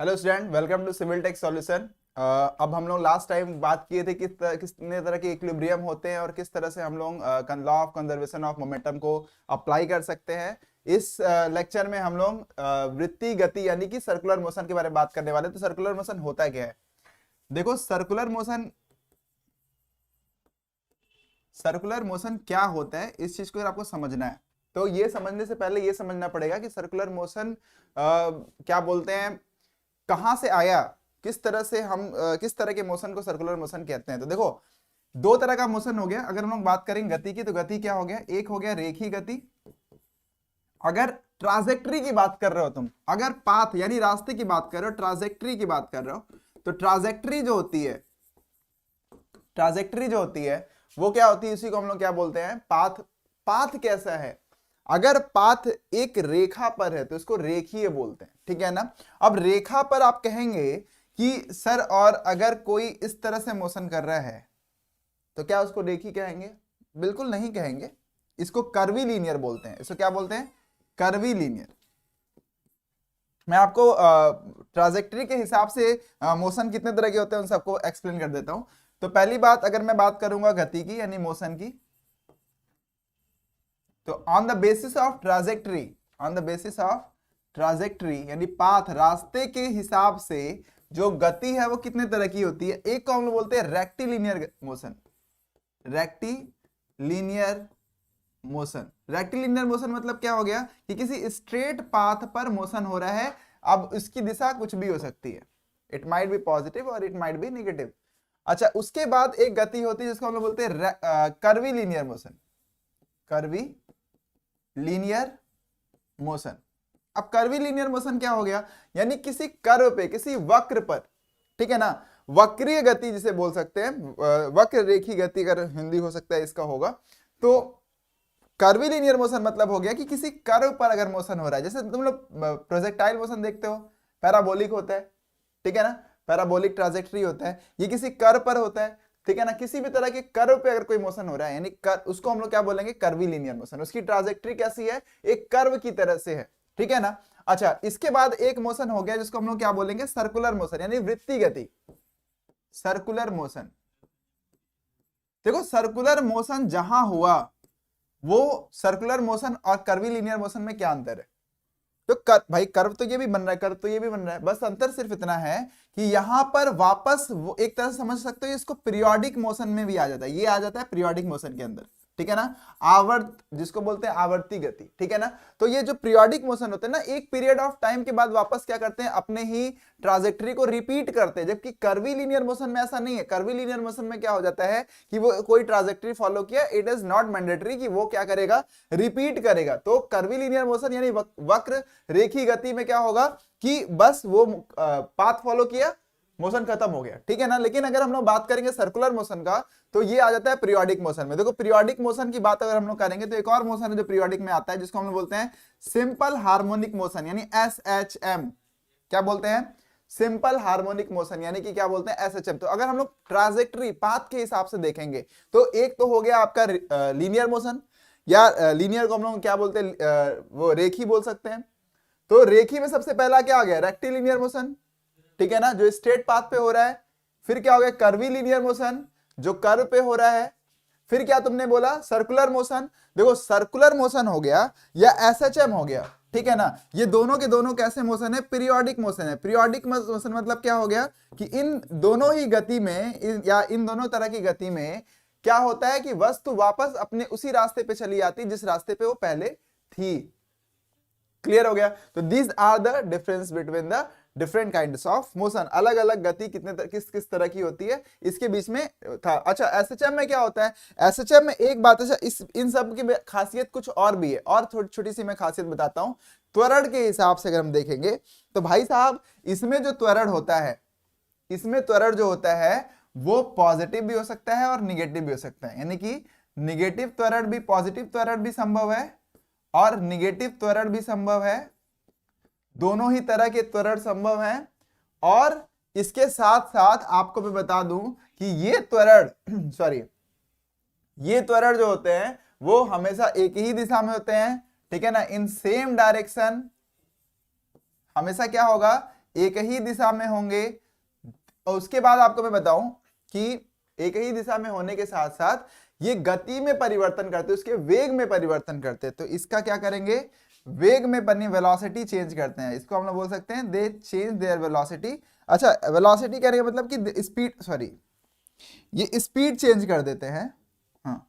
Hello student, welcome to civil tech solution. अब हम लोग लास्ट टाइम बात किए थे कितने तरह के इक्विलिब्रियम होते हैं और किस तरह से हम लोग law of conservation of momentum को अप्लाई कर सकते हैं। इस लेक्चर में हम लोग वृत्तीय गति यानी कि सर्कुलर मोशन के बारे में बात करने वाले हैं। तो सर्कुलर मोशन होता क्या है? देखो, सर्कुलर मोशन क्या होता है, इस चीज को अगर आपको समझना है तो ये समझने से पहले ये समझना पड़ेगा कि सर्कुलर मोशन क्या बोलते हैं, कहां से आया, किस तरह से हम किस तरह के मोशन को सर्कुलर मोशन कहते हैं। तो देखो, दो तरह का मोशन हो गया। अगर हम लोग बात करें गति की, तो गति क्या हो गया? एक हो गया रेखीय गति। अगर ट्राजेक्टरी की बात कर रहे हो तुम, अगर पाथ यानी रास्ते की बात कर रहे हो, ट्राजेक्टरी की बात कर रहे हो, तो ट्राजेक्टरी जो होती है वो क्या होती है? इसी को हम लोग क्या बोलते हैं? पाथ। पाथ कैसा है? अगर पाथ एक रेखा पर है तो इसको रेखीय बोलते हैं, ठीक है ना। अब रेखा पर आप कहेंगे कि सर, और अगर कोई इस तरह से मोशन कर रहा है तो क्या उसको रेखीय कहेंगे? बिल्कुल नहीं कहेंगे, इसको कर्वी लीनियर बोलते हैं। इसको क्या बोलते हैं? Curvy linear. मैं आपको ट्राजेक्टरी के हिसाब से मोशन कितने तरह के होते हैं उन सबको एक्सप्लेन कर देता हूं। तो पहली बात, अगर मैं बात करूंगा गति की यानी मोशन की, तो on the basis of trajectory यानी पाथ, रास्ते के हिसाब से जो गति है वो कितने तरह की होती है। एक को हम लोग बोलते हैं रेक्टिलिनियर मोशन। रेक्टिलिनियर मोशन मतलब क्या हो गया कि किसी स्ट्रेट पाथ पर मोशन हो रहा है। अब उसकी दिशा कुछ भी हो सकती है, इट माइट बी पॉजिटिव और इट माइट बी नेगेटिव। अच्छा, उसके बाद एक गति होती है जिसको हम लोग बोलते हैं curvy linear motion. Curvy linear motion. अब कर्वी लीनियर मोशन क्या हो गया? यानी किसी कर्व पे, किसी वक्र पर, ठीक है ना, वक्रीय गति जिसे बोल सकते हैं, वक्र रेखी गति अगर हिंदी हो सकता है इसका होगा। तो कर्वी लीनियर मोशन मतलब हो गया कि किसी कर्व पर अगर मोशन हो रहा है, जैसे तुम लोग प्रोजेक्टाइल मोशन देखते हो, पैराबोलिक होता है, ठीक है ना, पैराबोलिक ट्राजेक्टरी होता है, ये किसी कर्व पर होता है, ठीक है ना। किसी भी तरह के कर्व पे अगर कोई मोशन हो रहा है यानी उसको हम लोग क्या बोलेंगे? Curvy linear motion. उसकी ट्राजेक्टरी कैसी है? एक कर्व की तरह से है, ठीक है ना। अच्छा, इसके बाद एक मोशन हो गया जिसको हम लोग क्या बोलेंगे? सर्कुलर मोशन यानी वृत्तीय गति। Circular motion. देखो, सर्कुलर मोशन जहां हुआ, वो सर्कुलर मोशन और कर्वी लीनियर मोशन में क्या अंतर है? तो भाई, कर्व तो ये भी बन रहा है, कर्व तो ये भी बन रहा है, बस अंतर सिर्फ इतना है कि यहां पर वापस वो एक तरह से समझ सकते हो, इसको पीरियोडिक मोशन में भी आ जाता है। ये आ जाता है पीरियोडिक मोशन के अंदर, ठीक है ना। आवर्त जिसको बोलते हैं आवर्ती गति, ठीक है ना। तो ये जो पीरियोडिक मोशन होते हैं ना, एक पीरियड ऑफ टाइम के बाद वापस क्या करते हैं? अपने ही ट्राजेक्टरी को रिपीट करते हैं। जबकि कर्वी लीनियर मोशन में ऐसा नहीं है। कर्वी लीनियर मोशन में क्या हो जाता है कि वो कोई ट्राजेक्टरी फॉलो किया, इट इज नॉट मैंडेटरी कि वो क्या करेगा? रिपीट करेगा। तो कर्वी लीनियर मोशन यानी वक्र रेखी गति में क्या होगा कि बस वो पाथ फॉलो किया, मोशन खत्म हो गया, ठीक है ना। लेकिन अगर हम लोग बात करेंगे सर्कुलर मोशन का, तो ये आ जाता है पीरियोडिक मोशन में। देखो, पीरियोडिक मोशन की बात अगर हम लोग करेंगे तो एक और मोशन है जो पीरियोडिक में आता है, जिसको हम लोग बोलते हैं सिंपल हार्मोनिक मोशन यानी SHM। क्या बोलते हैं? सिंपल हार्मोनिक मोशन यानी कि क्या बोलते हैं? SHM। तो अगर हम लोग ट्राजेक्टरी पाथ के हिसाब से देखेंगे तो एक तो हो गया आपका लीनियर मोशन, या लीनियर को हम लोग क्या बोलते हैं? वो रेखी बोल सकते हैं। तो रेखी में सबसे पहला क्या आ गया? रेक्टिलिनियर मोशन, ठीक है ना, जो स्ट्रेट पाथ पे हो रहा है। फिर क्या हो गया? कर्वी लीनियर मोशन, जो कर्व पे हो रहा है। फिर क्या तुमने बोला? Circular motion. देखो, सर्कुलर मोशन हो गया या SHM हो गया, ठीक है ना। ये दोनों के दोनों कैसे मोशन है? पीरियोडिक मोशन है। पीरियोडिक मोशन मतलब क्या हो गया कि इन दोनों ही गति में या इन दोनों तरह की गति में क्या होता है कि वस्तु वापस अपने उसी रास्ते पे चली आती जिस रास्ते पे वो पहले थी। क्लियर हो गया? तो these are the difference between the different kinds of motion. अलग अलग गति किस किस तरह की होती है, इसके बीच में था। अच्छा, SHM में क्या होता है? SHM में एक बात है, इन सब की खासियत कुछ और भी है, और थोड़ी छोटी सी मैं खासियत बताता हूं। त्वरण के हिसाब से अगर हम देखेंगे तो भाई साहब, इसमें जो त्वरण होता है, इसमें त्वरण जो होता है वो पॉजिटिव भी हो सकता है और निगेटिव भी हो सकता है। यानी कि निगेटिव त्वरण भी, पॉजिटिव त्वरण भी संभव है और निगेटिव त्वरण भी संभव है। दोनों ही तरह के त्वरण संभव हैं। और इसके साथ साथ आपको मैं बता दूं कि ये त्वरण सॉरी, ये त्वरण जो होते हैं वो हमेशा एक ही दिशा में होते हैं, ठीक है ना, इन सेम डायरेक्शन। हमेशा क्या होगा एक ही दिशा में होंगे, और उसके बाद आपको मैं बताऊं कि एक ही दिशा में होने के साथ साथ ये गति में परिवर्तन करते, उसके वेग में परिवर्तन करते। तो इसका क्या करेंगे, वेग में बनी वेलोसिटी चेंज करते हैं। इसको हम लोग बोल सकते हैं दे चेंज देयर वेलोसिटी। अच्छा, वेलोसिटी कहने का मतलब कि स्पीड, सॉरी, ये स्पीड चेंज कर देते हैं। हाँ,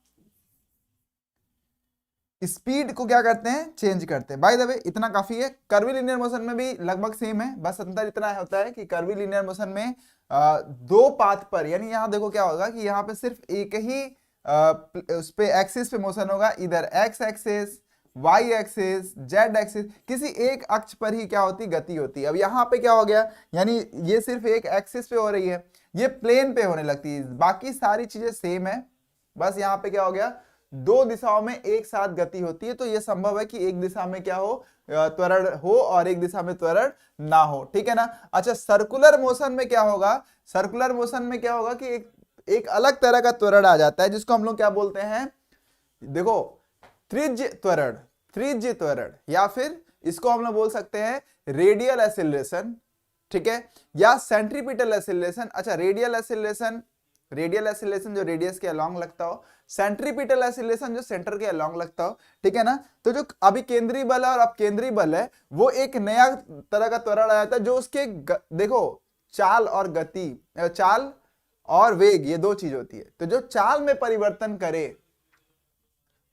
स्पीड को क्या करते हैं, चेंज करते हैं। बाय द वे इतना काफी है। कर्वीलिनियर मोशन में भी लगभग सेम है, बस अंतर इतना होता है कि कर्वीलिनियर मोशन में दो पाथ पर, यानी यहां देखो क्या होगा कि यहाँ पे सिर्फ एक ही उस पे एक्सिस पे मोशन होगा, इधर X axis, Y axis, Z axis, किसी एक अक्ष पर ही क्या होती, गति होती है। अब यहाँ पे क्या हो गया, यानी ये सिर्फ एक एक्सिस पे हो रही है, ये प्लेन पे होने लगती है, बाकी सारी चीजें सेम है, बस यहाँ पे क्या हो गया, दो दिशाओं में एक साथ गति होती है। तो यह संभव है कि एक दिशा में क्या हो, त्वरण हो, और एक दिशा में त्वरण ना हो, ठीक है ना। अच्छा, सर्कुलर मोशन में क्या होगा, सर्कुलर मोशन में क्या होगा कि एक अलग तरह का त्वरण आ जाता है, जिसको हम लोग क्या बोलते हैं, देखो, त्रिज्य त्वरण, त्रिज्य त्वरण, या फिर इसको हम लोग बोल सकते हैं रेडियल एसिलेशन, ठीक है, या सेंट्रीपिटल एसिलेशन। अच्छा, रेडियल एसिलेशन, रेडियल एसिलेशन जो रेडियस के अलोंग लगता हो, सेंट्रीपिटल एसिलेशन जो सेंटर के अलोंग लगता हो, ठीक है ना। तो जो अभी केंद्रीय बल है और अब केंद्रीय बल है, वो एक नया तरह का त्वरण आ जाता है, जो उसके देखो चाल और गति, चाल और वेग, ये दो चीज होती है। तो जो चाल में परिवर्तन करे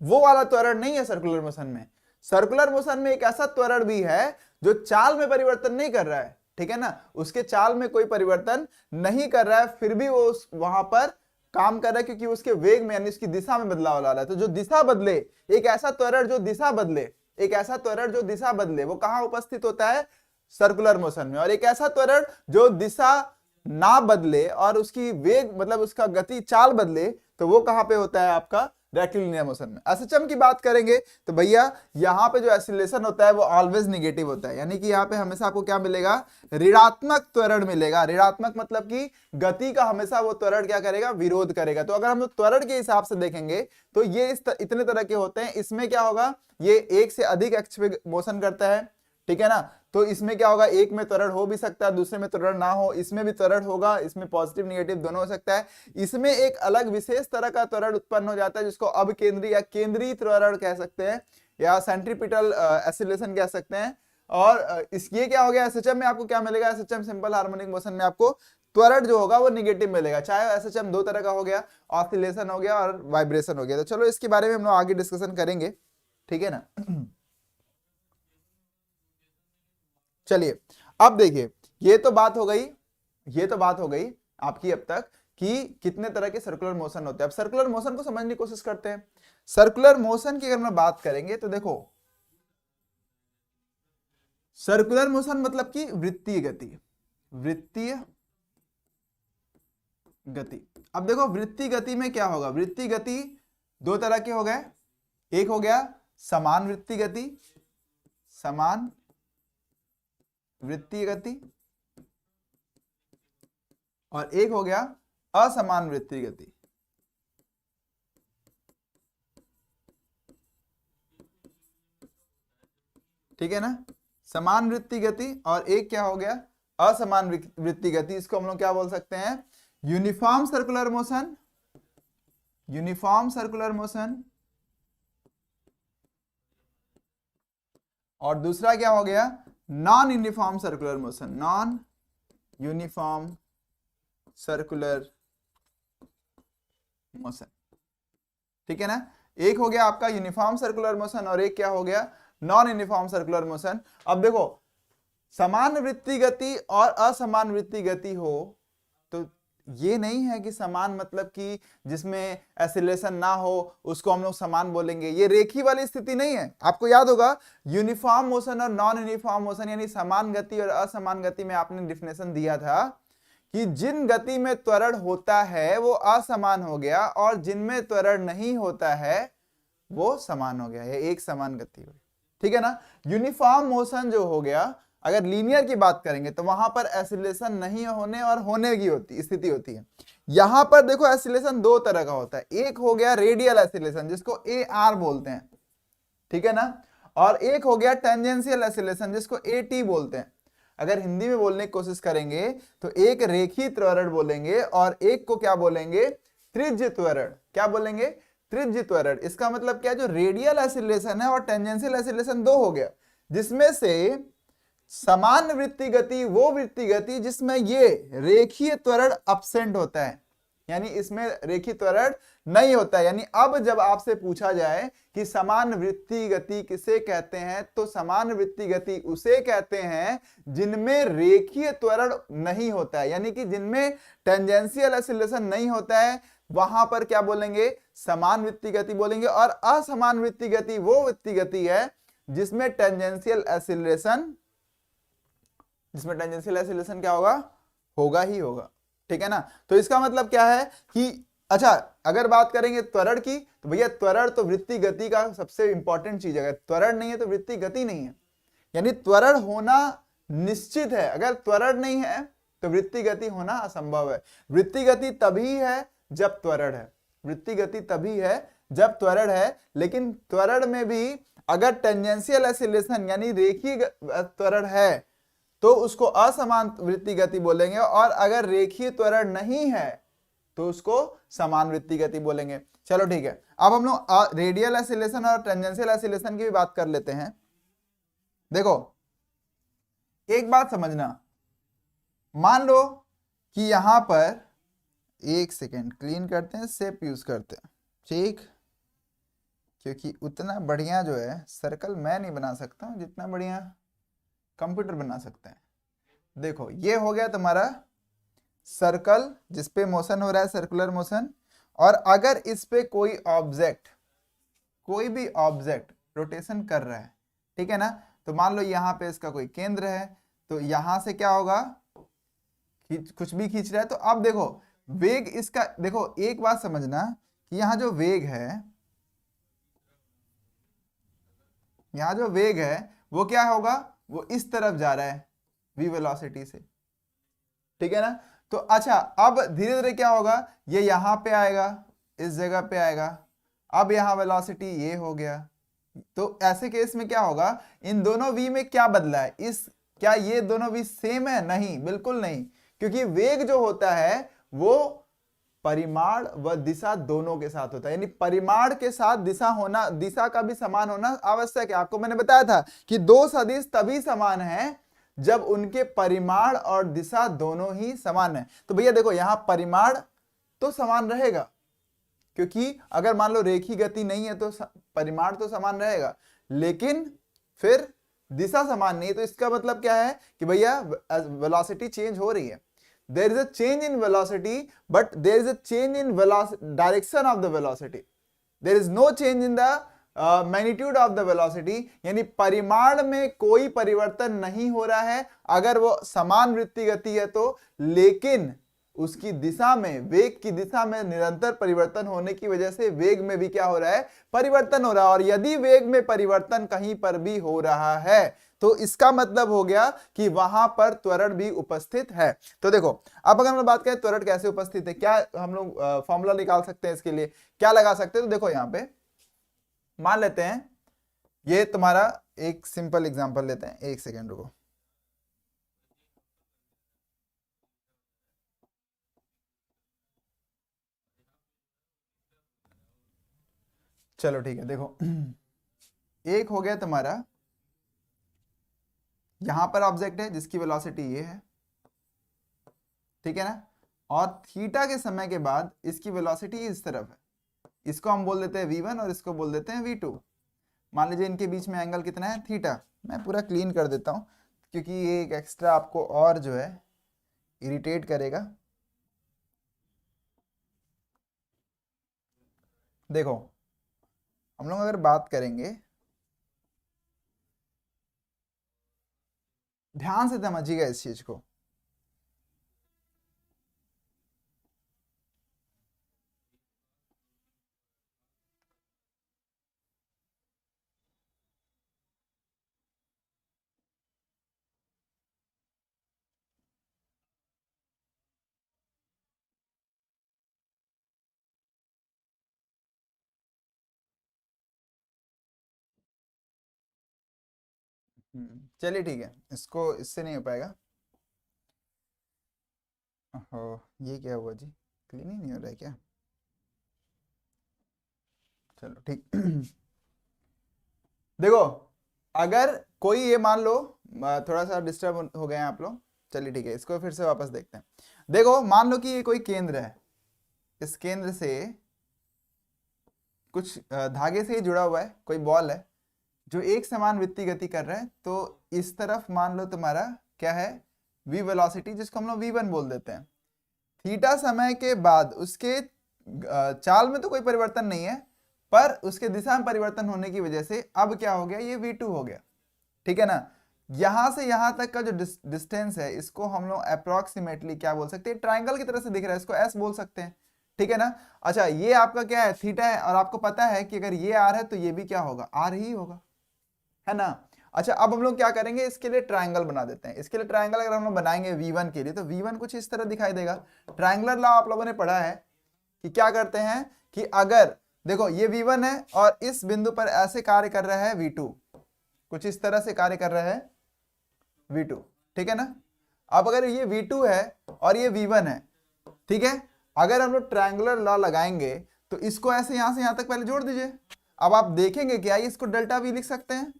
वो वाला त्वरण नहीं है सर्कुलर मोशन में। सर्कुलर मोशन में एक ऐसा त्वरण भी है जो चाल में परिवर्तन नहीं कर रहा है, ठीक है ना, उसके चाल में कोई परिवर्तन नहीं कर रहा है, फिर भी वो वहां पर काम कर रहा है, क्योंकि उसके वेग में यानी उसकी दिशा में बदलाव ला रहा है। तो जो दिशा बदले, एक ऐसा त्वरण जो दिशा बदले, एक ऐसा त्वरण जो दिशा बदले, वो कहां उपस्थित होता है, सर्कुलर मोशन में। और एक ऐसा त्वरण जो दिशा ना बदले और उसकी वेग मतलब उसका गति चाल बदले, तो वो कहां पे होता है, आपका रेक्टिलिनियर मोशन में। एसएचएम की बात करेंगे तो भैया यहां पे जो एसिलेशन होता है वो ऑलवेज नेगेटिव होता है, यानी कि यहां पे हमेशा आपको क्या मिलेगा, ऋणात्मक त्वरण मिलेगा। ऋणात्मक मतलब कि गति का हमेशा वो त्वरण क्या करेगा, विरोध करेगा। तो अगर हम लोग त्वरण के हिसाब से देखेंगे तो ये इतने तरह के होते हैं। इसमें क्या होगा, ये एक से अधिक अक्ष पे मोशन करता है, ठीक है ना। तो इसमें क्या होगा, एक में त्वरण हो भी सकता है, दूसरे में त्वरण ना हो, इसमें भी त्वरण होगा, इसमें पॉजिटिव निगेटिव दोनों हो सकता है। इसमें एक अलग विशेष तरह का त्वरण उत्पन्न हो जाता है, जिसको अब केंद्रीय या केंद्रीय त्वरण कह सकते हैं, या सेंट्रीपिटल एसिलेशन कह सकते हैं। और ये क्या हो गया, एसएचएम में आपको क्या मिलेगा, एसएचएम सिंपल हार्मोनिक मोशन में आपको त्वरण जो होगा वो निगेटिव मिलेगा, चाहे एसएचएम दो तरह का हो गया, ऑसिलेशन हो गया और वाइब्रेशन हो गया। तो चलो इसके बारे में हम लोग आगे डिस्कशन करेंगे, ठीक है ना। चलिए अब देखिए, ये तो बात हो गई, ये तो बात हो गई आपकी अब तक कि कितने तरह के सर्कुलर मोशन होते हैं। अब सर्कुलर मोशन को समझने की कोशिश करते हैं। सर्कुलर मोशन की अगर मैं बात करेंगे तो देखो, सर्कुलर मोशन मतलब कि वृत्तीय गति, वृत्तीय गति। अब देखो वृत्तीय गति में क्या होगा, वृत्तीय गति दो तरह के हो गए, एक हो गया समान वृत्तीय गति, समान वृत्तीय गति, और एक हो गया असमान वृत्तीय गति। ठीक है ना, समान वृत्तीय गति और एक क्या हो गया, असमान वृत्तीय गति। इसको हम लोग क्या बोल सकते हैं, uniform circular motion, uniform circular motion. और दूसरा क्या हो गया, non uniform circular motion, non uniform circular motion. ठीक है ना, एक हो गया आपका यूनिफॉर्म सर्कुलर मोशन और एक क्या हो गया, नॉन यूनिफॉर्म सर्कुलर मोशन। अब देखो, समान वृत्तीय गति और असमान वृत्तीय गति हो तो ये नहीं है कि समान मतलब कि जिसमें एसिलेशन ना हो उसको हम लोग समान बोलेंगे, ये रेखी वाली स्थिति नहीं है। आपको याद होगा यूनिफॉर्म मोशन और नॉन यूनिफॉर्म मोशन यानी समान गति और असमान गति में आपने डिफिनेशन दिया था कि जिन गति में त्वरण होता है वो असमान हो गया और जिनमें त्वरण नहीं होता है वो समान हो गया, ये एक समान गति हो। ठीक है ना, यूनिफॉर्म मोशन जो हो गया, अगर लीनियर की बात करेंगे तो वहां पर एसिलेशन नहीं होने और होने की स्थिति होती है। यहां पर देखो एसिलेशन दो तरह का होता है, एक हो गया रेडियल एसिलेशन जिसको AR बोलते हैं, ठीक है ना, और एक हो गया टेंजेंशियल एसिलेशन जिसको AT बोलते हैं। अगर हिंदी में बोलने की कोशिश करेंगे तो एक रेखीय त्वरण बोलेंगे और एक को क्या बोलेंगे, त्रिज्य त्वरण। क्या बोलेंगे, त्रिज्य त्वरण। इसका मतलब क्या है, जो रेडियल एसिलेशन है और टेंजेंशियल एसिलेशन दो हो गया, जिसमें से समान वृत्ति गति वो वृत्ति गति जिसमें ये रेखीय त्वरण अब्सेंट होता है, यानी इसमें रेखीय त्वरण नहीं होता है। यानी अब जब आपसे पूछा जाए कि समान वृत्ति गति किसे कहते हैं, तो समान वृत्ति गति उसे कहते हैं जिनमें रेखीय त्वरण नहीं होता है, यानी कि जिनमें टेंजेंशियल एसिलेशन नहीं होता है, वहां पर क्या बोलेंगे, समान वृत्ति गति बोलेंगे। और असमान वृत्ति गति वो वृत्ति गति है जिसमें टेंजेंशियल एसिलेशन क्या होगा, होगा ही होगा। ठीक है ना। तो इसका मतलब क्या है कि अच्छा, अगर बात करेंगे त्वरण की, तो भैया त्वरण तो वृत्ति गति का सबसे इंपॉर्टेंट चीज है। अगर त्वरण नहीं है तो वृत्ति गति नहीं है, यानी त्वरण होना निश्चित है। अगर त्वरण नहीं है तो वृत्ति गति होना असंभव है। वृत्ति गति तभी है जब त्वरण है, वृत्ति गति तभी है जब त्वरण है। लेकिन त्वरण में भी अगर टेंजेंशियल एसिलेशन यानी रेखीय त्वरण है तो उसको असमान वृत्ति गति बोलेंगे, और अगर रेखीय त्वरण नहीं है तो उसको समान वृत्ति गति बोलेंगे। चलो ठीक है, अब हम लोग रेडियल एसिलेशन और टेंजेंशियल एसिलेशन की भी बात कर लेते हैं। देखो एक बात समझना, मान लो कि यहां पर, एक सेकेंड क्लीन करते हैं, शेप यूज करते हैं, ठीक, क्योंकि उतना बढ़िया जो है सर्कल मैं नहीं बना सकता हूं जितना बढ़िया कंप्यूटर बना सकते हैं। देखो ये हो गया तुम्हारा सर्कल जिसपे मोशन हो रहा है, सर्कुलर मोशन। और अगर इस पे कोई ऑब्जेक्ट, कोई भी ऑब्जेक्ट रोटेशन कर रहा है, ठीक है ना, तो मान लो यहाँ पे इसका कोई केंद्र है, तो यहां से क्या होगा, कुछ भी खींच रहा है। तो अब देखो वेग इसका, देखो एक बात समझना कि यहाँ जो वेग है, यहाँ जो वेग है वो क्या होगा, वो इस तरफ जा रहा है v वेलोसिटी से, ठीक है ना। तो अच्छा अब धीरे धीरे क्या होगा, ये यहां पे आएगा, इस जगह पे आएगा, अब यहां वेलोसिटी ये हो गया। तो ऐसे केस में क्या होगा, इन दोनों v में क्या बदला है, इस, क्या ये दोनों v सेम है, नहीं, बिल्कुल नहीं, क्योंकि वेग जो होता है वो परिमाण व दिशा दोनों के साथ होता है। यानी परिमाण के साथ दिशा होना, दिशा का भी समान होना आवश्यक है। आपको मैंने बताया था कि दो सदिश तभी समान है जब उनके परिमाण और दिशा दोनों ही समान है। तो भैया देखो यहां परिमाण तो समान रहेगा, क्योंकि अगर मान लो रेखीय गति नहीं है तो परिमाण तो समान रहेगा, लेकिन फिर दिशा समान नहीं है। तो इसका मतलब क्या है कि भैया वेलोसिटी चेंज हो रही है, there is a change in velocity but there is a change in direction of the velocity, there is no change in the magnitude of the velocity. यानी परिमाण में कोई परिवर्तन नहीं हो रहा है अगर वो समान वृत्ति गति है तो, लेकिन उसकी दिशा में, वेग की दिशा में निरंतर परिवर्तन होने की वजह से वेग में भी क्या हो रहा है, परिवर्तन हो रहा है। और यदि वेग में परिवर्तन कहीं पर भी हो रहा है तो इसका मतलब हो गया कि वहां पर त्वरण भी उपस्थित है। तो देखो अब अगर हम बात करें त्वरण कैसे उपस्थित है, क्या हम लोग फॉर्मूला निकाल सकते हैं इसके लिए, क्या लगा सकते हैं। तो देखो यहां पे मान लेते हैं, ये तुम्हारा एक सिंपल एग्जांपल लेते हैं, एक सेकेंड रुको। चलो ठीक है, देखो एक हो गया तुम्हारा, यहां पर ऑब्जेक्ट है जिसकी वेलोसिटी ये है, ठीक है ना, और थीटा के समय के बाद इसकी वेलोसिटी इस तरफ है, इसको हम बोल देते हैं v1 और इसको बोल देते हैं v2। मान लीजिए इनके बीच में एंगल कितना है, थीटा। मैं पूरा क्लीन कर देता हूं क्योंकि ये एक एक्स्ट्रा आपको और जो है इरिटेट करेगा। देखो हम लोग अगर बात करेंगे, ध्यान से समझिएगा इस चीज को, चलिए ठीक है, इसको इससे नहीं हो पाएगा। ओहो, ये क्या हुआ जी, क्लीन ही नहीं हो रहा है क्या? चलो ठीक। देखो, अगर कोई ये मान लो, थोड़ा सा डिस्टर्ब हो गए हैं आप लोग, चलिए ठीक है, इसको फिर से वापस देखते हैं। देखो, मान लो कि ये कोई केंद्र है, इस केंद्र से कुछ धागे से ही जुड़ा हुआ है, कोई बॉल है जो एक समान वृत्तीय गति कर रहा है। तो इस तरफ मान लो तुम्हारा क्या है, v वेलोसिटी, जिसको हम लोग v1 बोल देते हैं। थीटा समय के बाद उसके चाल में तो कोई परिवर्तन नहीं है, पर उसके दिशा में परिवर्तन होने की वजह से अब क्या हो गया, ये v2 हो गया। ठीक है ना? यहां से यहां तक का जो डिस्टेंस है, इसको हम लोग अप्रोक्सीमेटली क्या बोल सकते हैं, ट्राइंगल की तरह से दिख रहा है, इसको s बोल सकते हैं। ठीक है ना? अच्छा, ये आपका क्या है, थीटा है, और आपको पता है कि अगर ये r है तो ये भी क्या होगा, r ही होगा, है ना? अच्छा, अब हम लोग क्या करेंगे, इसके लिए ट्रायंगल बना देते हैं। इसके लिए ट्रायंगल अगर हम लोग बनाएंगे v1 के लिए, तो v1 कुछ इस तरह दिखाई देगा। ट्रायंगुलर लॉ आप लोगों ने पढ़ा है कि क्या करते हैं कि अगर देखो ये v1 है और इस बिंदु पर ऐसे कार्य कर रहा है v2, कुछ इस तरह से कार्य कर रहा है v2, ठीक है ना? अब अगर ये v2 है और ये v1 है, ठीक है, अगर हम लोग ट्रायंगुलर लॉ लगाएंगे तो इसको ऐसे यहां से यहां तक पहले जोड़ दीजिए। अब आप देखेंगे क्या, इसको डेल्टा वी लिख सकते हैं,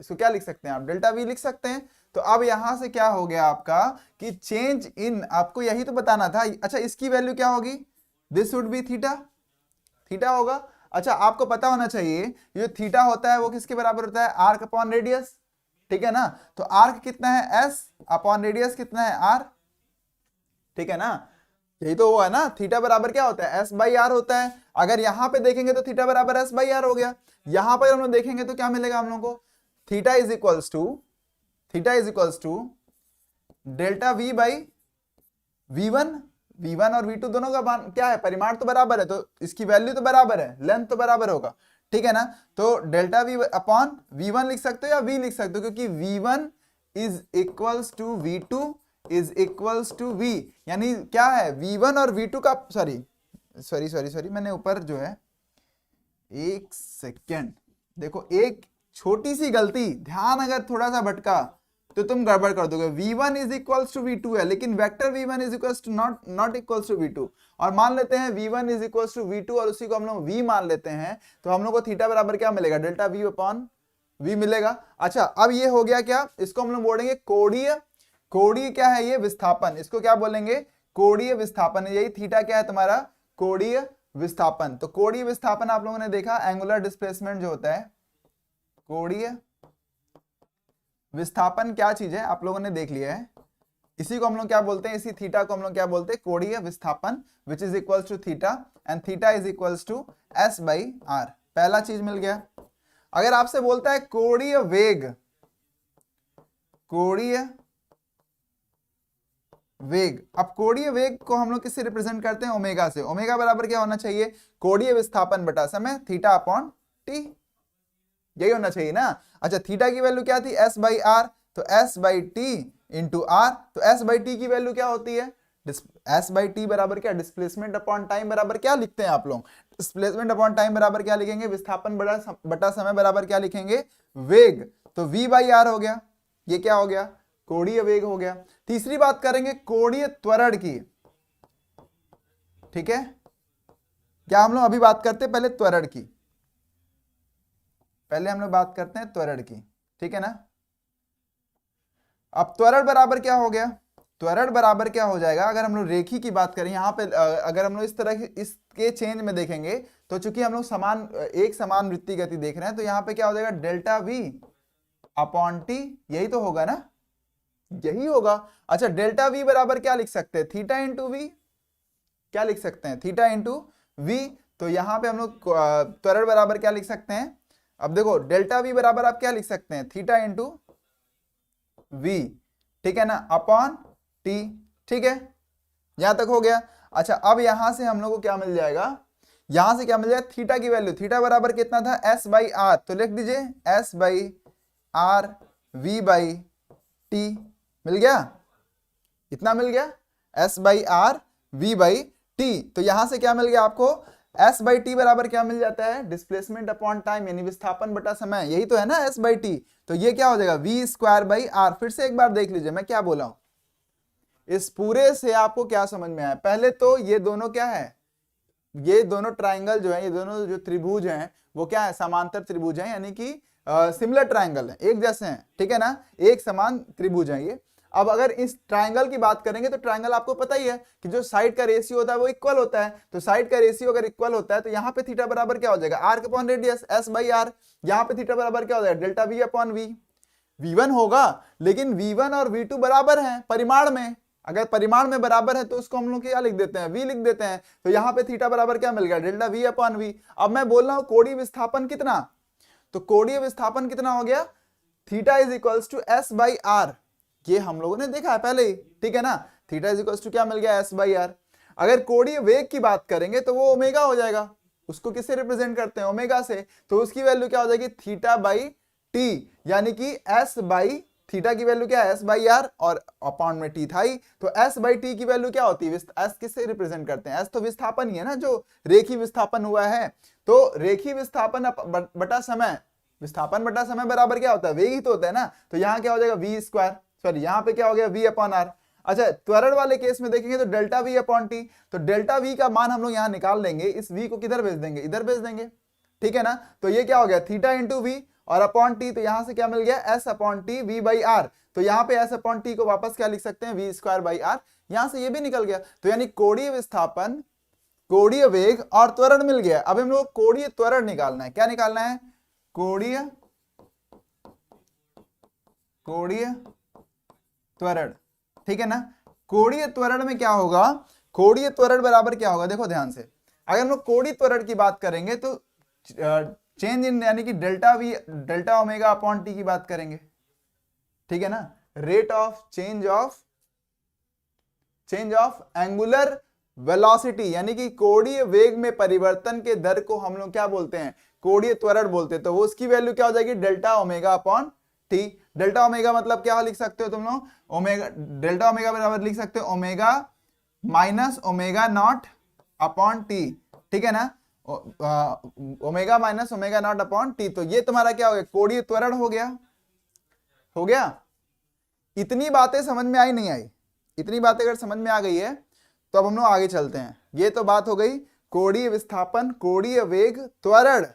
इसको क्या लिख सकते हैं आप, डेल्टा वी लिख सकते हैं। तो अब यहां से क्या हो गया आपका कि चेंज इन, आपको यही तो बताना था। अच्छा, इसकी वैल्यू क्या होगी, this would be theta, theta होगा। अच्छा, आपको पता होना चाहिए जो थीटा होता है वो किसके बराबर होता है, आर्क अपॉन रेडियस, ठीक है ना? तो आर्क कितना है, एस, अपॉन रेडियस कितना है, आर, ठीक है ना? यही तो हुआ है ना, थीटा बराबर क्या होता है, एस बाई आर होता है। अगर यहां पे देखेंगे तो थीटा बराबर एस बाई आर हो गया। यहां पर हम लोग देखेंगे तो क्या मिलेगा हम लोग को, theta is equals to delta V by v1, v1 और v2 दोनों का मान क्या है, परिमाण तो बराबर है, तो इसकी वैल्यू तो बराबर है, लेंथ तो बराबर होगा, ठीक है ना? तो डेल्टा v अपॉन v1 लिख सकते हो या v लिख सकते हो, क्योंकि v1 is equals to v2 is equals to v, यानी क्या है, v1 और v2 का, सॉरी मैंने ऊपर जो है, एक सेकेंड, देखो एक छोटी सी गलती, ध्यान अगर थोड़ा सा भटका तो तुम गड़बड़ कर दोगे। v1 is equals to v2 है, लेकिन vector v1 is equals to not equals to v2, और मान लेते हैं v1 is equals to v2 और उसी को हम लोग v मान लेते हैं, तो हम लोग को थीटा बराबर क्या मिलेगा, डेल्टा v अपॉन v मिलेगा। अच्छा, अब ये हो गया क्या, इसको हम लोग बोलेंगे कोणीय, कोणीय क्या है ये, विस्थापन, इसको क्या बोलेंगे, कोणीय विस्थापन। यही थीटा क्या है तुम्हारा, कोणीय विस्थापन। तो कोणीय विस्थापन आप लोगों ने देखा, एंगुलर डिस्प्लेसमेंट जो होता है, कोणीय विस्थापन क्या चीज है आप लोगों ने देख लिया है। इसी को हम लोग क्या बोलते हैं, इसी थीटा को हम लोग क्या बोलते हैं, कोणीय विस्थापन, which is equals to theta, and theta is equals to S by R. पहला चीज मिल गया। अगर आपसे बोलता है कोणीय वेग, कोणीय वेग, अब कोणीय वेग को हम लोग किससे रिप्रेजेंट करते हैं, ओमेगा से। ओमेगा बराबर क्या होना चाहिए, कोणीय विस्थापन बटा समय थीटा अपॉन टी, यही होना चाहिए ना। अच्छा, थीटा की वैल्यू क्या थी, एस बाई आर, तो S by T into R, तो एस बाई टी की वैल्यू क्या होती है, एस बाई टी बराबर क्या, डिस्प्लेसमेंट अपॉन टाइम बराबर क्या लिखते हैं आप लोग, डिस्प्लेसमेंट अपॉन टाइम बराबर क्या लिखेंगे, विस्थापन बटा समय बराबर क्या लिखेंगे, वेग। तो वी बाई आर हो गया, ये क्या हो गया, कोणीय वेग हो गया। तीसरी बात करेंगे कोणीय त्वरण की, ठीक है, क्या हम लोग अभी बात करते हैं पहले त्वरण की, पहले हम लोग बात करते हैं त्वरण की, ठीक है ना? अब त्वरण बराबर क्या हो गया, त्वरण बराबर क्या हो जाएगा, अगर हम लोग रेखी की बात करें यहाँ पे, अगर हम लोग इस तरह इसके चेंज में देखेंगे, तो चूंकि हम लोग एक समान वृत्तीय गति देख रहे हैं, तो यहाँ पे क्या हो जाएगा, डेल्टा वी अपॉन टी, यही तो होगा ना, यही होगा। अच्छा, डेल्टा वी बराबर क्या लिख सकते हैं, थीटा इंटू वी, क्या लिख सकते हैं, थीटा इंटू वी। तो यहाँ पे हम लोग त्वरण बराबर क्या लिख सकते हैं, अब देखो डेल्टा वी बराबर आप क्या लिख सकते हैं, थीटा इंटू वी, ठीक है ना, अपॉन टी, ठीक है, यहां तक हो गया। अच्छा, अब यहां से हम लोग को क्या मिल जाएगा, यहां से क्या मिल जाएगा, थीटा की वैल्यू, थीटा बराबर कितना था, एस बाई आर, तो लिख दीजिए S by R V by T, मिल गया, इतना मिल गया, S by R V by T. तो यहां से क्या मिल गया आपको, एस बाई टी बराबर क्या मिल जाता है, डिस्प्लेसमेंट अपॉन टाइम यानी विस्थापन बटा समय, यही तो है ना एस बाई टी। तो ये क्या हो जाएगा वी स्क्वायर बाई आर। फिर से एक बार देख लीजिए मैं क्या बोला हूं, इस पूरे से आपको क्या समझ में आया। पहले तो ये दोनों क्या है, ये दोनों ट्राइंगल जो है, ये दोनों जो त्रिभुज हैं वो क्या है, समांतर त्रिभुज हैं, यानी कि सिमिलर ट्राइंगल है, एक जैसे हैं, ठीक है ना, एक समान त्रिभुज है ये। अब अगर इस ट्राइंगल की बात करेंगे तो ट्राइंगल आपको पता ही है कि जो साइड का रेशियो होता है वो इक्वल होता है। तो साइड का रेशियो अगर इक्वल होता है तो यहाँ पे थीटा बराबर क्या हो जाएगा, R upon radius S by R. यहाँ पे थीटा बराबर क्या हो जाएगा, delta we upon we. V1 होगा, लेकिन V1 और V2 बराबर हैं परिमाण में। अगर परिमाण में बराबर है तो उसको हम लोग क्या लिख देते हैं, V लिख देते हैं। तो यहाँ पे थीटा बराबर क्या मिल गया, डेल्टा V अपॉन V। अब मैं बोल रहा हूं कोणीय विस्थापन कितना, तो कोणीय विस्थापन कितना हो गया, theta is equals to S by R. ये हम लोगों ने देखा है पहले ही, ठीक है ना, थीटा इज इक्वल्स टू क्या मिल गया, एस बाई आर। अगर कोणीय वेग की बात करेंगे तो वो ओमेगा हो जाएगा, उसको किससे रिप्रेजेंट करते हैं, ओमेगा से। तो उसकी वैल्यू क्या हो जाएगी, थीटा बाई टी, यानी कि एस बाई थीटा की वैल्यू क्या है, एस बाई आर, और अपॉन में टी था ही, तो एस बाई टी की वैल्यू क्या होती है, एस किससे रिप्रेजेंट करते हैं, एस तो विस्थापन ही है ना, जो रेखीय विस्थापन हुआ है। तो रेखीय विस्थापन बटा समय, विस्थापन बटा समय बराबर क्या होता है, वेग ही तो होता है ना। तो यहाँ क्या हो जाएगा वी स्क्वायर, सॉरी यहाँ पे क्या हो गया वी अपॉन आर। अच्छा त्वरण वाले केस में देखेंगे तो डेल्टा वी अपॉन टी, तो डेल्टा वी का मान हम लोग यहाँ निकाल लेंगे, इस वी को किधर भेज देंगे, इधर भेज देंगे, ठीक है ना। तो ये क्या हो गया, थीटा इंटू वी और अपॉन टी, तो यहां से क्या मिल गया, S upon T V by R. तो यहाँ पे एस अपॉन टी को वापस क्या लिख सकते हैं, वी स्क्वायर बाई आर, यहां से ये भी निकल गया। तो यानी कोणीय विस्थापन, कोणीय वेग और त्वरण मिल गया। अब हम लोग कोणीय त्वरण निकालना है, क्या निकालना है, कोणीय त्वरण, ठीक है ना। कोणीय त्वरण में क्या होगा, कोणीय त्वरण बराबर क्या होगा, देखो ध्यान से, अगर हम लोग कोणीय त्वरण की बात करेंगे तो चेंज इन यानी कि delta we delta omega upon T की बात करेंगे, ठीक है ना। Rate of change of angular velocity यानी कि कोणीय वेग में परिवर्तन के दर को हम लोग क्या बोलते हैं, कोणीय त्वरण बोलते हैं। तो वो उसकी वैल्यू क्या हो जाएगी, delta omega upon T. Delta omega मतलब क्या लिख सकते हो तुम लोग, ओमेगा, डेल्टा ओमेगा बराबर लिख सकते हो omega minus omega naught upon T, ठीक है ना, omega minus omega naught upon T. तो ये तुम्हारा क्या हो गया, कोणीय त्वरण हो गया। इतनी बातें समझ में आई नहीं आई, इतनी बातें अगर समझ में आ गई है तो अब हम लोग आगे चलते हैं। ये तो बात हो गई कोणीय विस्थापन, कोणीय वेग, त्वरण।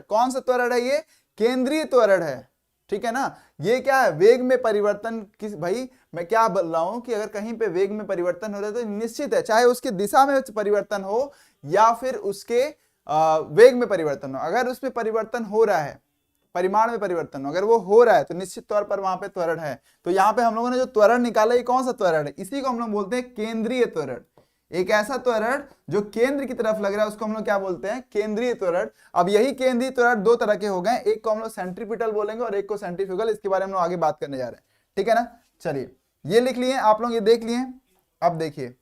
कौन सा त्वरण है ये, केंद्रीय त्वरण है, ठीक है ना। ये क्या है, वेग में परिवर्तन। किस भाई मैं क्या बोल रहा हूं कि अगर कहीं पे वेग में परिवर्तन हो रहा है तो निश्चित है, चाहे उसकी दिशा में परिवर्तन हो या फिर उसके वेग में परिवर्तन हो, अगर उसमें परिवर्तन हो रहा है, परिमाण में परिवर्तन अगर वो हो रहा है तो निश्चित तौर पर वहां पे त्वरण है। तो यहाँ पे हम लोगों ने जो त्वरण निकाला ये कौन सा त्वरण है, इसी को हम लोग बोलते हैं केंद्रीय त्वरण। एक ऐसा त्वरण जो केंद्र की तरफ लग रहा है उसको हम लोग क्या बोलते हैं, केंद्रीय त्वरण। अब यही केंद्रीय त्वरण दो तरह के हो गए, एक को हम लोग सेंट्रीपिटल बोलेंगे और एक को सेंट्रीफ्यूगल, इसके बारे में हम लोग आगे बात करने जा रहे हैं, ठीक है ना। चलिए ये लिख लिए आप लोग, ये देख लिए। अब देखिए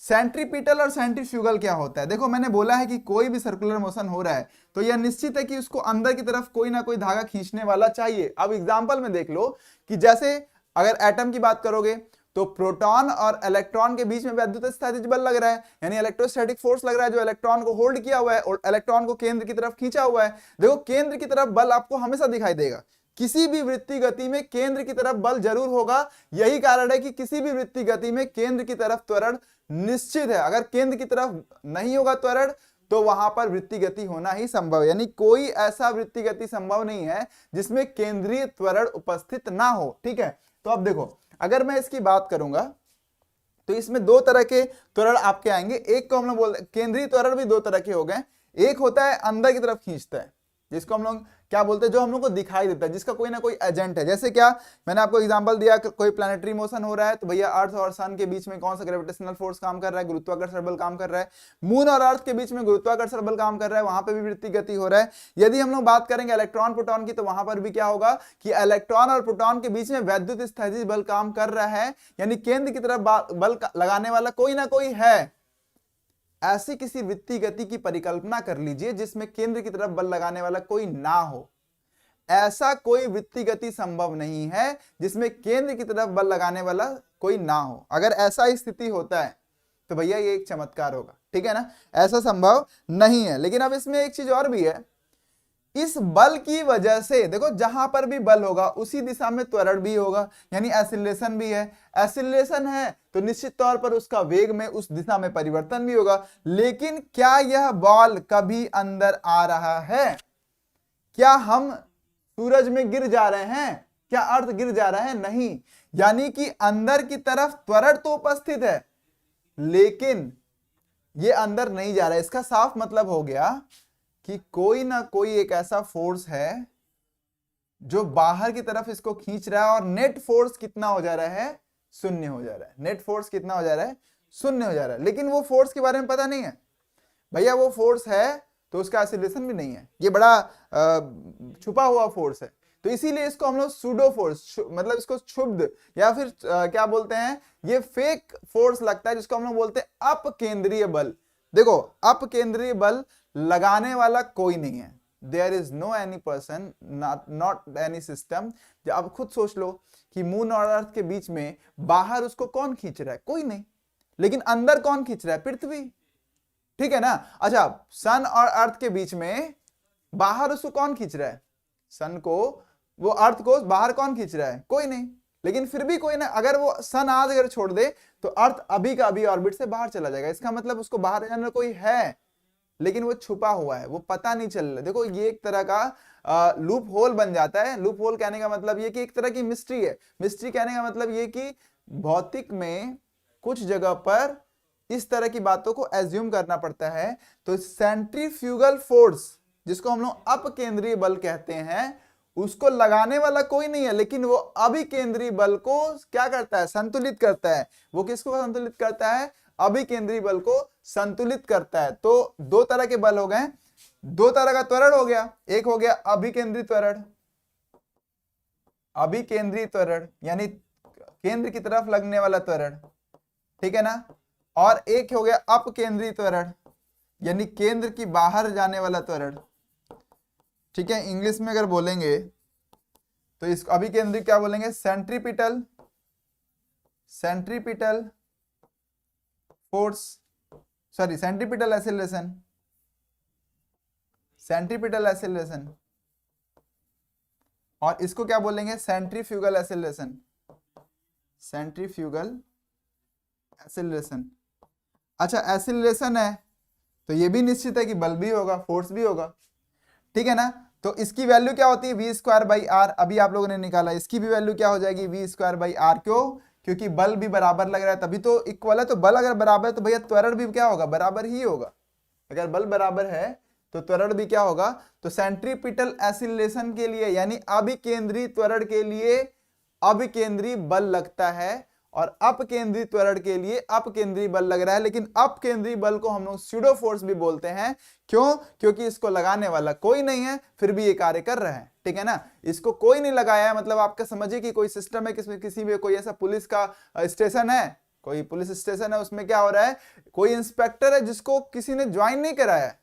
सेंट्रीपिटल और सेंट्रीफ्यूगल क्या होता है। देखो मैंने बोला है कि कोई भी सर्कुलर मोशन हो रहा है तो यह निश्चित है कि उसको अंदर की तरफ कोई ना कोई धागा खींचने वाला चाहिए। अब एग्जांपल में देख लो कि जैसे अगर एटम की बात करोगे तो प्रोटॉन और इलेक्ट्रॉन के बीच में वैद्युत स्थितिज बल लग रहा है, यानी इलेक्ट्रोस्टैटिक फोर्स लग रहा है जो इलेक्ट्रॉन को होल्ड किया हुआ है और इलेक्ट्रॉन को केंद्र की तरफ खींचा हुआ है। देखो केंद्र की तरफ बल आपको हमेशा दिखाई देगा, किसी भी वृत्तीय गति में केंद्र की तरफ बल जरूर होगा। यही कारण है कि किसी भी वृत्तीय गति में केंद्र की तरफ त्वरण निश्चित है। अगर केंद्र की तरफ नहीं होगा त्वरण तो वहां पर वृत्तीय गति होना ही संभव है, यानी कोई ऐसा वृत्तीय गति संभव नहीं है जिसमें केंद्रीय त्वरण उपस्थित ना हो, ठीक है। तो अब देखो अगर मैं इसकी बात करूंगा तो इसमें दो तरह के त्वरण आपके आएंगे। एक को हम लोग बोलते हैं, केंद्रीय त्वरण भी दो तरह के हो गए। एक होता है अंदर की तरफ खींचता है, जिसको हम लोग क्या बोलते हैं, जो हम लोग को दिखाई देता है, जिसका कोई ना कोई एजेंट है। जैसे क्या मैंने आपको एग्जांपल दिया, कोई प्लैनेटरी मोशन हो रहा है तो भैया अर्थ और सन के बीच में कौन सा ग्रेविटेशनल फोर्स काम कर रहा है, गुरुत्वाकर्षण बल काम कर रहा है। मून और अर्थ के बीच में गुरुत्वाकर्षण बल काम कर रहा है, वहां पर भी वृत्तीय गति हो रहा है। यदि हम लोग बात करेंगे इलेक्ट्रॉन प्रोटॉन की तो वहां पर भी क्या होगा कि इलेक्ट्रॉन और प्रोटॉन के बीच में वैद्युत स्थितिज बल काम कर रहा है, यानी केंद्र की तरफ बल लगाने वाला कोई ना कोई है। ऐसी किसी वृत्तीय गति की परिकल्पना कर लीजिए जिसमें केंद्र की तरफ बल लगाने वाला कोई ना हो। ऐसा कोई वृत्तीय गति संभव नहीं है जिसमें केंद्र की तरफ बल लगाने वाला कोई ना हो। अगर ऐसा स्थिति होता है तो भैया ये एक चमत्कार होगा, ठीक है ना, ऐसा संभव नहीं है। लेकिन अब इसमें एक चीज और भी है, इस बल की वजह से देखो जहां पर भी बल होगा उसी दिशा में त्वरण भी होगा, यानी एक्सीलरेशन भी है। एक्सीलरेशन है तो निश्चित तौर पर उसका वेग में उस दिशा में परिवर्तन भी होगा। लेकिन क्या यह बॉल कभी अंदर आ रहा है? क्या हम सूरज में गिर जा रहे हैं? क्या अर्थ गिर जा रहा है? नहीं। यानी कि अंदर की तरफ त्वरण तो उपस्थित है लेकिन ये अंदर नहीं जा रहा है। इसका साफ मतलब हो गया कि कोई ना कोई एक ऐसा फोर्स है जो बाहर की तरफ इसको खींच रहा है, और नेट फोर्स कितना हो जा रहा है? शून्य हो जा रहा है। नेट फोर्स कितना हो जा रहा है? शून्य हो जा रहा है। लेकिन वो फोर्स के बारे में पता नहीं है भैया, वो फोर्स है तो उसका एक्सीलरेशन भी नहीं है, ये बड़ा छुपा हुआ फोर्स है। तो इसीलिए इसको हम लोग सूडो फोर्स, मतलब इसको क्षुब्ध या फिर क्या बोलते हैं, ये फेक फोर्स लगता है, जिसको हम लोग बोलते हैं अपकेंद्रीय बल। देखो अपकेंद्रीय बल लगाने वाला कोई नहीं है, there is no any person, not any system. जब आप खुद सोच लो कि मून और अर्थ के बीच में बाहर उसको कौन खींच रहा है? कोई नहीं। लेकिन अंदर कौन खींच रहा है? पृथ्वी, ठीक है ना। अच्छा, सन और अर्थ के बीच में बाहर उसको कौन खींच रहा है? सन को, वो अर्थ को बाहर कौन खींच रहा है? कोई नहीं। लेकिन फिर भी कोई ना, अगर वो सन आज अगर छोड़ दे तो अर्थ अभी का अभी ऑर्बिट से बाहर चला जाएगा। इसका मतलब उसको बाहर जाने कोई है, लेकिन वो छुपा हुआ है, वो पता नहीं चल रहा। देखो ये एक तरह का लूप होल बन जाता है। लूप होल कहने का मतलब ये कि एक तरह की मिस्ट्री है। मिस्ट्री कहने का मतलब ये कि भौतिक में कुछ जगह पर इस तरह की बातों को एज्यूम करना पड़ता है। तो सेंट्रीफ्यूगल फोर्स, जिसको हम लोग अपकेंद्रीय बल कहते हैं, उसको लगाने वाला कोई नहीं है, लेकिन वो अभिकेंद्रीय बल को क्या करता है? संतुलित करता है। वो किसको संतुलित करता है? अभिकेंद्रीय बल को संतुलित करता है। तो दो तरह के बल हो गए, दो तरह का त्वरण हो गया। एक हो गया अभिकेंद्रीय त्वरण, अभिकेंद्रीय त्वरण यानी केंद्र की तरफ लगने वाला त्वरण, ठीक है ना। और एक हो गया अपकेंद्रीय त्वरण यानी केंद्र की बाहर जाने वाला त्वरण, ठीक है। इंग्लिश में अगर बोलेंगे तो इस अभिकेंद्रीय क्या बोलेंगे? Centripetal, centripetal force, sorry centripetal acceleration, centripetal acceleration. और इसको क्या बोलेंगे? Centrifugal acceleration, centrifugal acceleration. अच्छा, एक्सीलरेशन है तो ये भी निश्चित है कि बल भी होगा, फोर्स भी होगा, ठीक है ना। तो इसकी वैल्यू क्या होती है? V square by R. अभी आप लोगों ने निकाला, इसकी भी वैल्यू क्या हो जाएगी? V square by R. क्यों? क्योंकि बल भी बराबर लग रहा है, तभी तो इक्वल है। तो बल अगर बराबर है तो भैया त्वरण भी क्या होगा? बराबर ही होगा। अगर बल बराबर है तो त्वरण भी क्या होगा? तो सेंट्रीपिटल एक्सीलरेशन के लिए यानी अभिकेंद्रीय त्वरण के लिए अभिकेंद्रीय बल लगता है, और अपकेंद्रीय त्वरण के लिए अपकेंद्रीय बल लग रहा है। लेकिन अपकेंद्रीय बल को हम लोग स्यूडो फोर्स भी बोलते हैं। क्यों? क्योंकि इसको लगाने वाला कोई नहीं है, फिर भी ये कार्य कर रहा है, ठीक है ना। इसको कोई नहीं लगाया है, मतलब आपका समझिए कि कोई सिस्टम है, किसी में कोई ऐसा पुलिस का स्टेशन है, कोई पुलिस स्टेशन है, उसमें क्या हो रहा है? कोई इंस्पेक्टर है जिसको किसी ने ज्वाइन नहीं कराया है,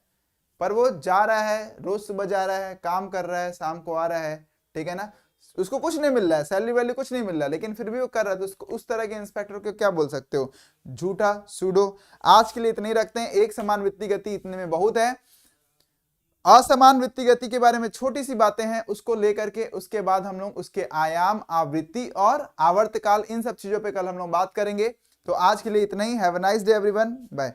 पर वो जा रहा है, रोज सुबह जा रहा है, काम कर रहा है, शाम को आ रहा है, ठीक है ना। उसको कुछ नहीं मिल रहा है, सैलरी वैल्यू कुछ नहीं मिल रहा है, लेकिन फिर भी वो कर रहा है। तो उसको, उस तरह के इंस्पेक्टर को क्या बोल सकते हो? झूठा, सूडो। आज के लिए इतने ही रखते हैं। एक समान वृत्तीय गति इतने में बहुत है। असमान वृत्तीय गति के बारे में छोटी सी बातें हैं, उसको लेकर के उसके बाद हम लोग उसके आयाम, आवृत्ति और आवर्तकाल, इन सब चीजों पे कल हम लोग बात करेंगे। तो आज के लिए इतना ही। Have a nice day everyone, bye.